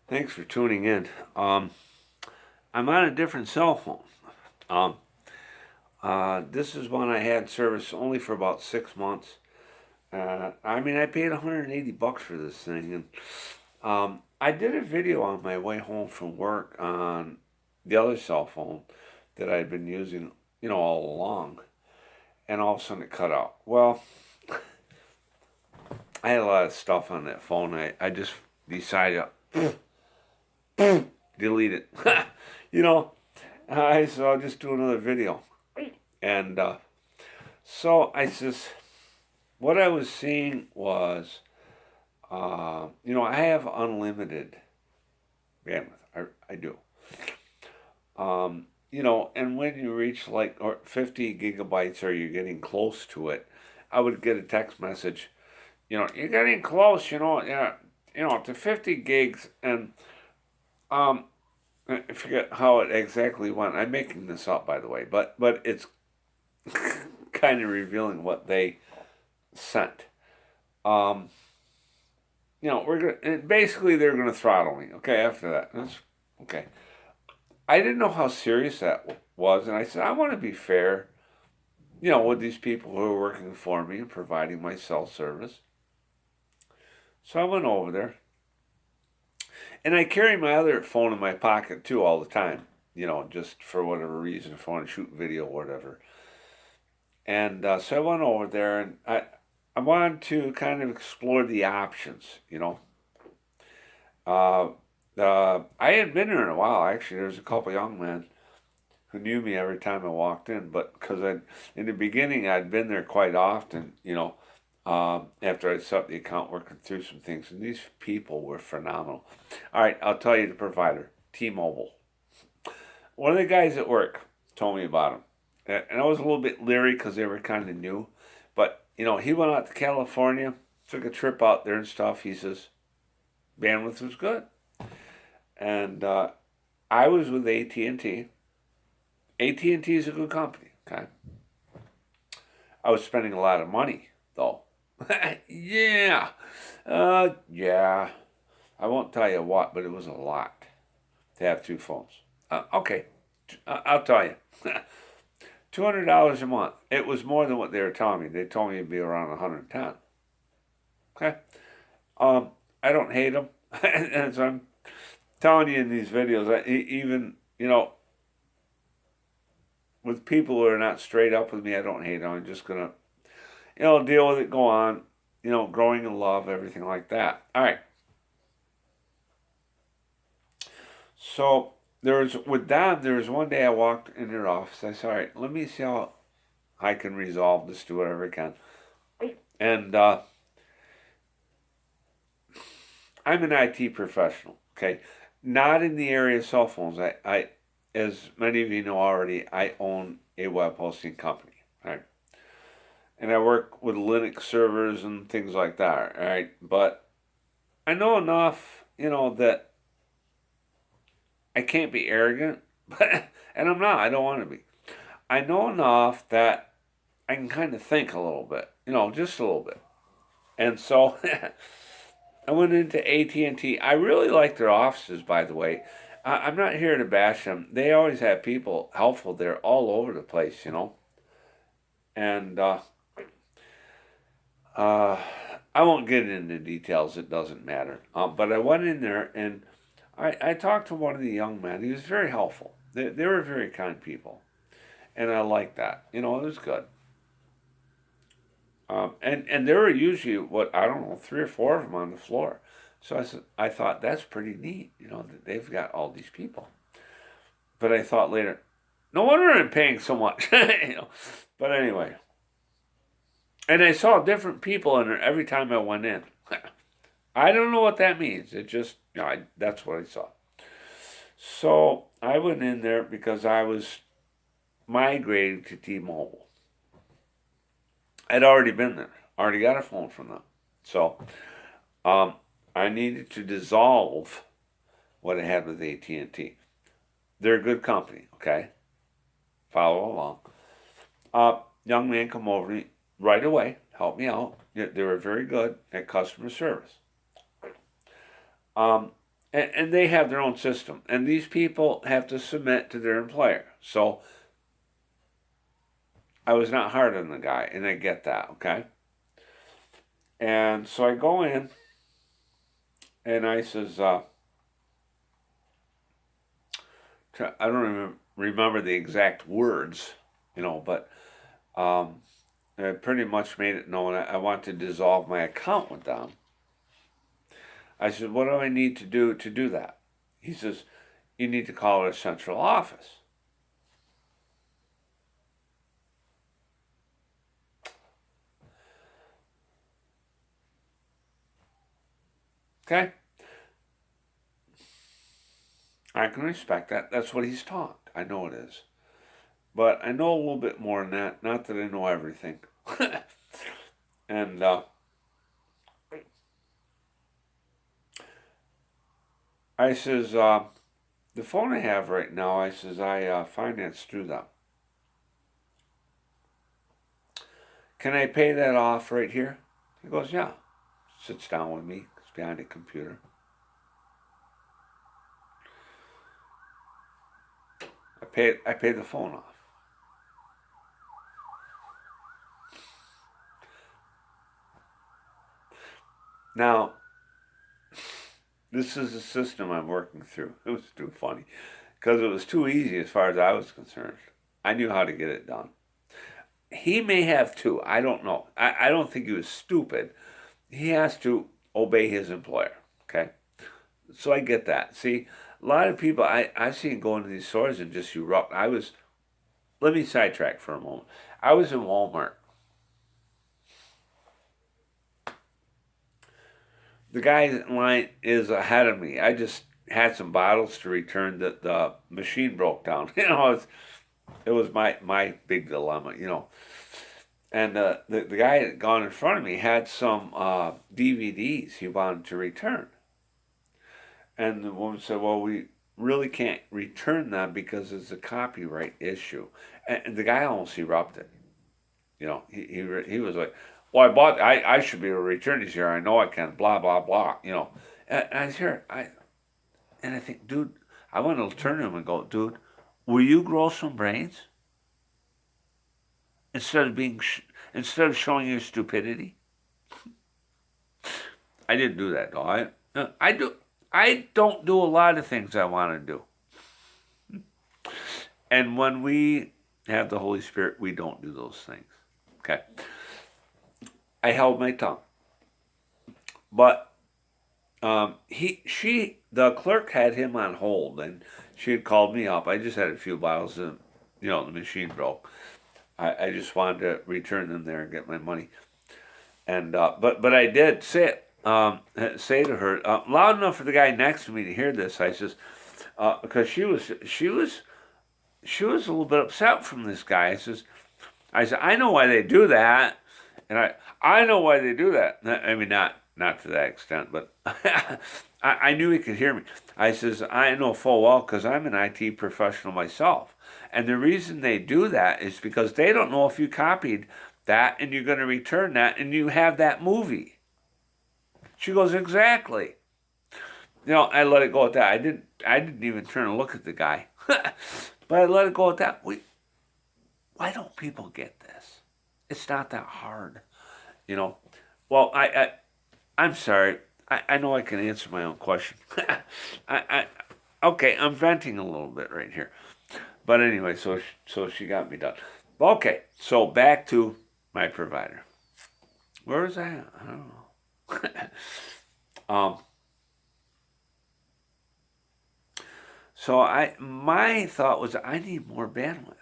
Thanks for tuning in. I'm on a different cell phone. Um, this is one I had service only for about 6 months. I paid 180 bucks for this thing, and I did a video on my way home from work on the other cell phone that I'd been using, all along, and all of a sudden it cut out. Well, I had a lot of stuff on that phone. I just decided delete it. you know, so I'll just do another video. And so I just, what I was seeing was, I have unlimited bandwidth. I do. And when you reach like or 50 gigabytes or you're getting close to it, I would get a text message, you're getting close, to 50 gigs. And um, I forget how it exactly went. I'm making this up, by the way, but it's kind of revealing what they sent. Um, we're gonna basically they're gonna throttle me. Okay, after that, that's okay. I didn't know how serious that was, and I said I want to be fair. With these people who are working for me and providing my cell service. So I went over there, and I carry my other phone in my pocket too all the time. Just for whatever reason, if I want to shoot video or whatever. And so I went over there, and I wanted to kind of explore the options. Uh, I hadn't been there in a while. Actually, there's a couple young men who knew me every time I walked in, but because in the beginning I'd been there quite often. After I set up the account, working through some things, and these people were phenomenal. All right, I'll tell you the provider, T-Mobile. One of the guys at work told me about them, and I was a little bit leery because they were kind of new, but he went out to California, took a trip out there and stuff. He says bandwidth was good, and I was with AT&T. AT&T is a good company. Okay, I was spending a lot of money though. yeah, yeah. I won't tell you what, but it was a lot to have two phones. Okay, I'll tell you. $200 a month. It was more than what they were telling me. They told me it'd be around 110. Okay. Um, I don't hate them, and so I'm telling you in these videos. Even with people who are not straight up with me, I don't hate them. I'm just gonna deal with it, go on. Growing in love, everything like that. All right. So there's with Don. There was one day I walked in their office. I said, "All right, let me see how I can resolve this. Do whatever I can." And I'm an IT professional. Okay, not in the area of cell phones. As many of you know already, I own a web hosting company. Right, and I work with Linux servers and things like that. All right, but I know enough, that I can't be arrogant, but and I'm not. I don't want to be. I know enough that I can kind of think a little bit, just a little bit. And so I went into AT&T. I really like their offices, by the way. I'm not here to bash them. They always have people helpful there all over the place. And uh, I won't get into details. It doesn't matter. But I went in there and I talked to one of the young men. He was very helpful. They were very kind people. And I liked that. It was good. And there were usually what I don't know 3 or 4 of them on the floor. So I thought that's pretty neat. That they've got all these people. But I thought later, no wonder I'm paying so much. But anyway, and I saw different people in there every time I went in. I don't know what that means. It just that's what I saw. So I went in there because I was migrating to T-Mobile. I'd already been there. Already got a phone from them. So um, I needed to dissolve what I had with AT&T. They're a good company, okay? Follow along. Young man come over to me right away, helped me out. They were very good at customer service. Um, and they have their own system. And these people have to submit to their employer. So I was not hard on the guy, and I get that, okay? And so I go in, and I says, I don't remember the exact words, but I pretty much made it known I want to dissolve my account with them. I said, what do I need to do that? He says, you need to call our central office. Okay? I can respect that. That's what he's taught. I know it is. But I know a little bit more than that. Not that I know everything. And I says, the phone I have right now, I says, I finance through them. Can I pay that off right here? He goes, yeah. Sits down with me. He's behind a computer. I paid the phone off. Now, this is the system I'm working through. It was too funny because it was too easy as far as I was concerned. I knew how to get it done. He may have too. I don't know. I don't think he was stupid. He has to obey his employer. Okay? So I get that. See, a lot of people, I've seen go into these stores and just erupt. Let me sidetrack for a moment. I was in Walmart. The guy in line is ahead of me. I just had some bottles to return that the machine broke down. It was my big dilemma. And the guy that had gone in front of me had some DVDs he wanted to return. And the woman said, well, we really can't return them because it's a copyright issue. And the guy almost erupted. He was like, well, I should be able to return these here. I know I can, blah, blah, blah. And I hear, and I think, dude, I want to turn to him and go, dude, will you grow some brains? Instead of showing your stupidity? I didn't do that, though. I don't do a lot of things I want to do. And when we have the Holy Spirit, we don't do those things. Okay? I held my tongue. But the clerk had him on hold, and she had called me up. I just had a few bottles, and the machine broke. I just wanted to return them there and get my money. And but I did say to her loud enough for the guy next to me to hear this. I says because she was a little bit upset from this guy. I said I know why they do that, and I know why they do that. I mean not to that extent, but I knew he could hear me. I says I know full well because I'm an IT professional myself, and the reason they do that is because they don't know if you copied that and you're going to return that and you have that movie. She goes, exactly. I let it go at that. I didn't even turn and look at the guy. But I let it go at that. Why don't people get this? It's not that hard. Well, I'm sorry. I know I can answer my own question. Okay, I'm venting a little bit right here. But anyway, so she got me done. Okay, so back to my provider. Where was I at? I don't know. So my thought was I need more bandwidth.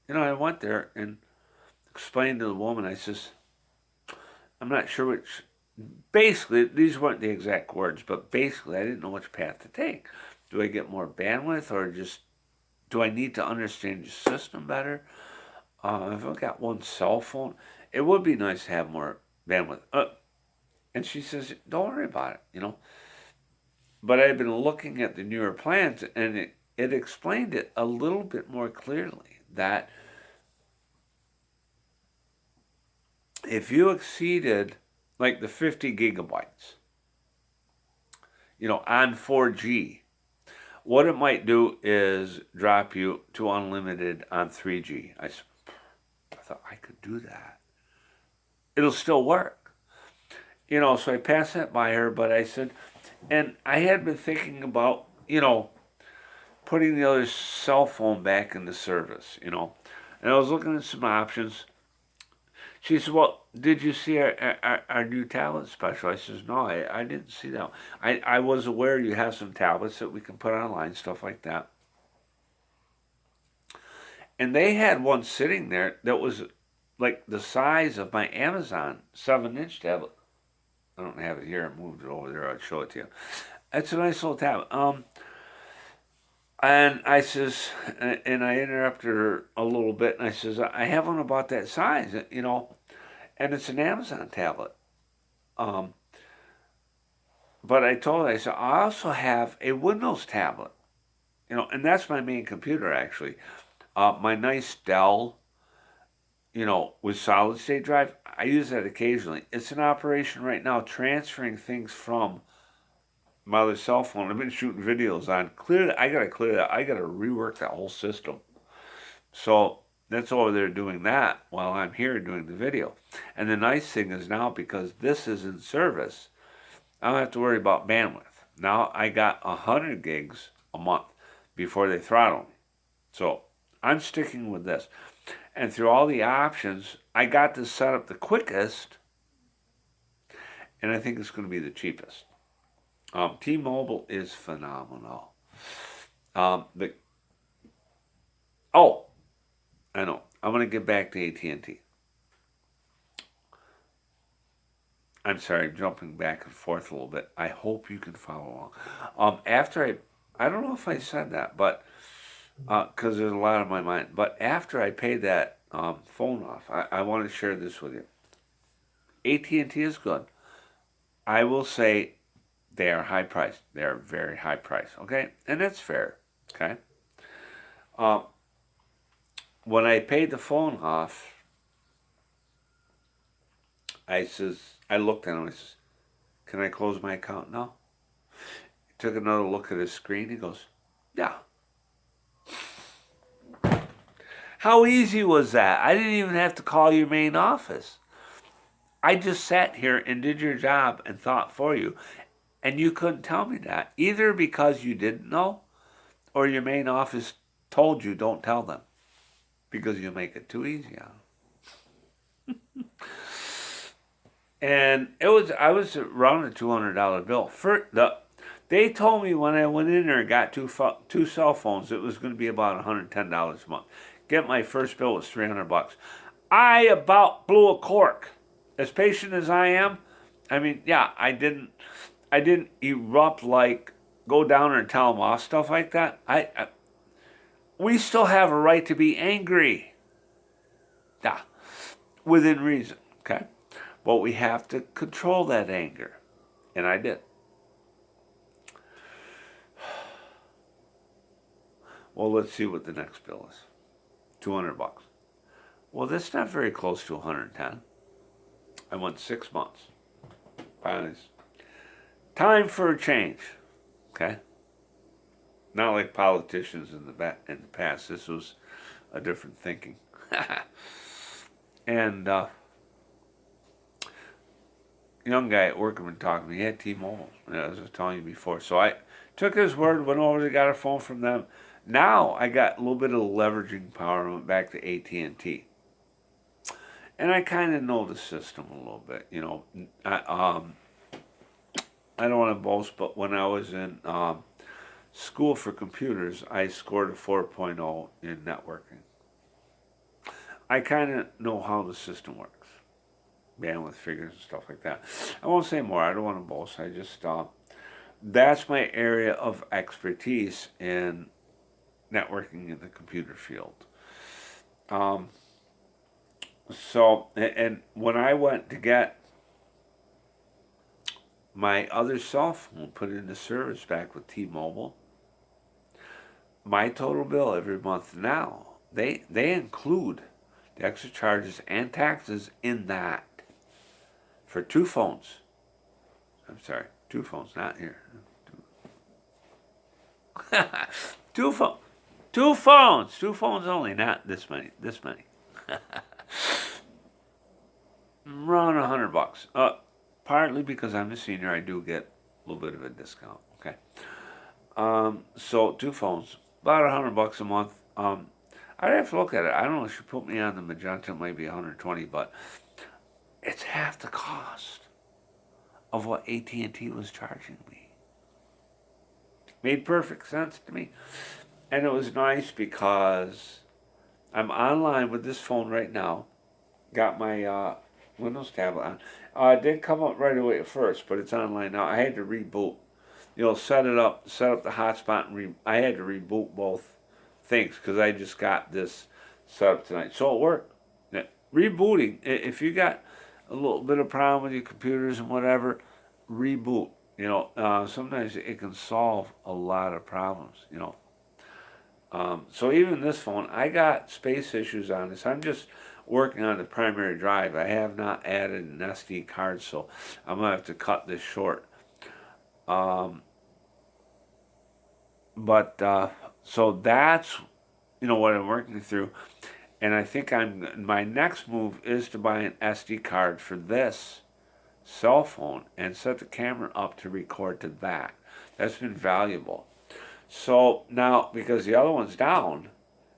I went there and explained to the woman, I says, I'm not sure which, basically, these weren't the exact words, but basically I didn't know which path to take. Do I get more bandwidth or just, do I need to understand your system better? If I've got one cell phone, it would be nice to have more bandwidth. And she says, don't worry about it, But I've been looking at the newer plans, and it explained it a little bit more clearly that if you exceeded like the 50 gigabytes, on 4G. What it might do is drop you to unlimited on 3G. I thought I could do that. It'll still work. So I passed that by her, but I said, and I had been thinking about, putting the other cell phone back into service. And I was looking at some options. She said, well, did you see our new tablet special? I says, no, I didn't see that. I was aware you have some tablets that we can put online, stuff like that. And they had one sitting there that was like the size of my Amazon 7-inch tablet. I don't have it here. I moved it over there. I'll show it to you. It's a nice little tablet. And I says, and I interrupted her a little bit, and I says, I have one about that size, and it's an Amazon tablet. But I told her, I said, I also have a Windows tablet, and that's my main computer, actually. My nice Dell, with solid state drive, I use that occasionally. It's in operation right now, transferring things from my other cell phone. I've been shooting videos on. I gotta clear that. I gotta rework that whole system. So that's over there doing that while I'm here doing the video. And the nice thing is now, because this is in service, I don't have to worry about bandwidth. Now I got 100 gigs a month before they throttle me. So I'm sticking with this. And through all the options, I got this set up the quickest, and I think it's going to be the cheapest. T-Mobile is phenomenal. I know. I'm going to get back to AT&T. I'm sorry, I'm jumping back and forth a little bit. I hope you can follow along. I don't know if I said that, but because there's a lot on my mind. But after I paid that phone off, I want to share this with you. AT&T is good. I will say they are high priced. They are very high priced. Okay, and that's fair. Okay. When I paid the phone off, I looked at him. I says, "Can I close my account now?" He took another look at his screen. He goes, "Yeah." How easy was that? I didn't even have to call your main office. I just sat here and did your job and thought for you. And you couldn't tell me that. Either because you didn't know, or your main office told you don't tell them. Because you make it too easy on them. And I was around a $200 bill. They told me when I went in there and got two cell phones, it was going to be about $110 a month. Get my first bill was $300. I about blew a cork. As patient as I am, I mean, yeah, I didn't erupt like go down and tell them off, stuff like that. We still have a right to be angry. Yeah, within reason, okay? But we have to control that anger. And I did. Well, let's see what the next bill is. $200. Well, that's not very close to 110. I went 6 months. Finally, time for a change. Okay? Not like politicians in the past. This was a different thinking. And young guy at work had been talking to me. He had T-Mobile, as I was telling you before. So I took his word, went over, got a phone from them. Now I got a little bit of leveraging power and went back to AT&T. And I kind of know the system a little bit. I don't want to boast, but when I was in school for computers, I scored a 4.0 in networking. I kind of know how the system works. Bandwidth figures and stuff like that. I won't say more. I don't want to boast. I just, that's my area of expertise in networking in the computer field. So, and when I went to get my other cell phone put into service back with T-Mobile, my total bill every month now, they include the extra charges and taxes in that for two phones. I'm sorry, two phones, not here. two phone, two phones only, not this many, this many. Around $100. Partly because I'm a senior, I do get a little bit of a discount. Okay. So two phones, about $100 a month. I'd have to look at it. I don't know if you put me on the Magenta, it might be 120, but it's half the cost of what AT&T was charging me. Made perfect sense to me. And it was nice because I'm online with this phone right now. Got my Windows tablet on. It didn't come up right away at first, but it's online now. I had to reboot. Set up the hotspot, and I had to reboot both things because I just got this set up tonight. So it worked. Yeah. Rebooting, if you got a little bit of problem with your computers and whatever, reboot. Sometimes it can solve a lot of problems. So even this phone, I got space issues on this. I'm just working on the primary drive. I have not added an SD card, so I'm gonna have to cut this short. So that's what I'm working through, and I think my next move is to buy an SD card for this cell phone and set the camera up to record to that. That's been valuable. So now, because the other one's down,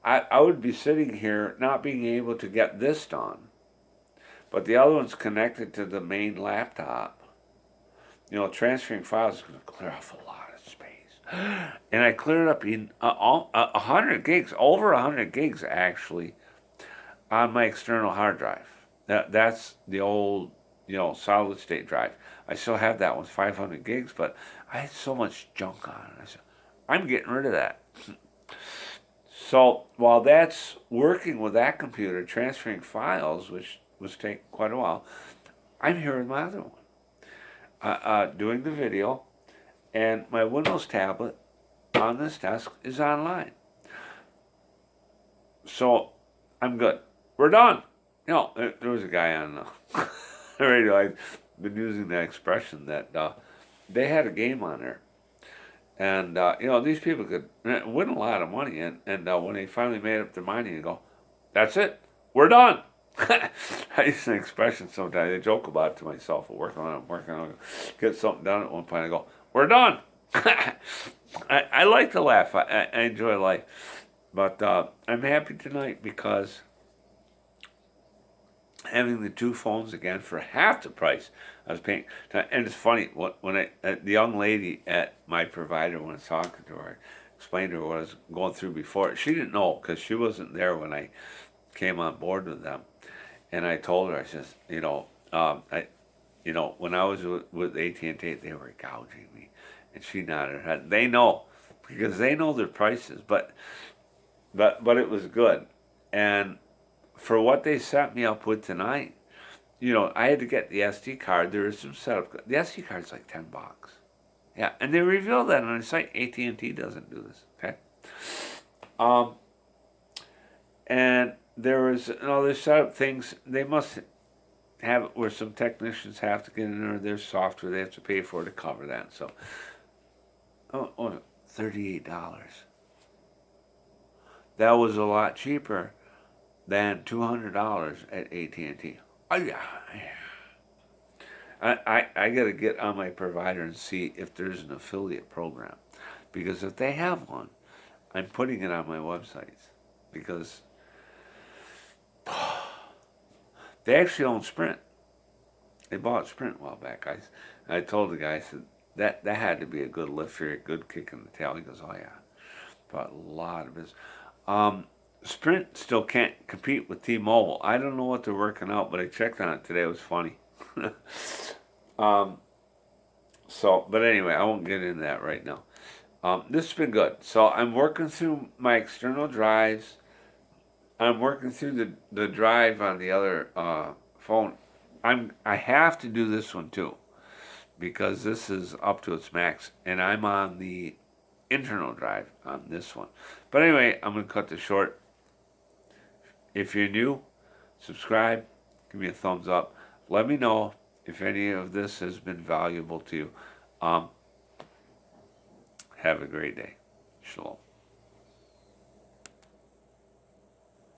I would be sitting here not being able to get this done, but the other one's connected to the main laptop. Transferring files is going to clear off a lot of space. And I cleared up in 100 gigs, over 100 gigs actually, on my external hard drive. That's the old, solid state drive. I still have that one, 500 gigs, but I had so much junk on it. I said, I'm getting rid of that. So while that's working with that computer, transferring files, which was taking quite a while, I'm here with my other one, doing the video, and my Windows tablet on this desk is online. So I'm good. We're done. There was a guy on the radio. I've been using that expression that they had a game on there. And, these people could win a lot of money. And when they finally made up their mind, you go, that's it. We're done. I use an expression sometimes. I joke about it to myself. I'm working on it. Get something done at one point. I go, we're done. I like to laugh. I enjoy life. But I'm happy tonight because having the two phones again for half the price I was paying. And it's funny, when the young lady at my provider, when I was talking to her, explained to her what I was going through before. She didn't know because she wasn't there when I came on board with them. And I told her, I said, when I was with AT&T, they were gouging me. And she nodded her head. They know, because they know their prices. But it was good. And for what they set me up with tonight, I had to get the SD card. There is some setup. The SD card's like $10. Yeah, and they revealed that on the site. AT&T doesn't do this. Okay. And there was other setup things. They must have it where some technicians have to get in there. Their software they have to pay for to cover that. So, $38. That was a lot cheaper than $200 at AT&T. Oh yeah. I got to get on my provider and see if there's an affiliate program, because if they have one, I'm putting it on my websites, because they actually own Sprint. They bought Sprint a while back. I told the guy, I said that had to be a good lift for you, a good kick in the tail. He goes, oh yeah, bought a lot of business. Sprint still can't compete with T-Mobile. I don't know what they're working out, but I checked on it today. It was funny. But anyway, I won't get into that right now. This has been good. So I'm working through my external drives. I'm working through the drive on the other phone. I have to do this one too, because this is up to its max, and I'm on the internal drive on this one. But anyway, I'm going to cut this short. If you're new, subscribe, give me a thumbs up. Let me know if any of this has been valuable to you. Have a great day. Shalom.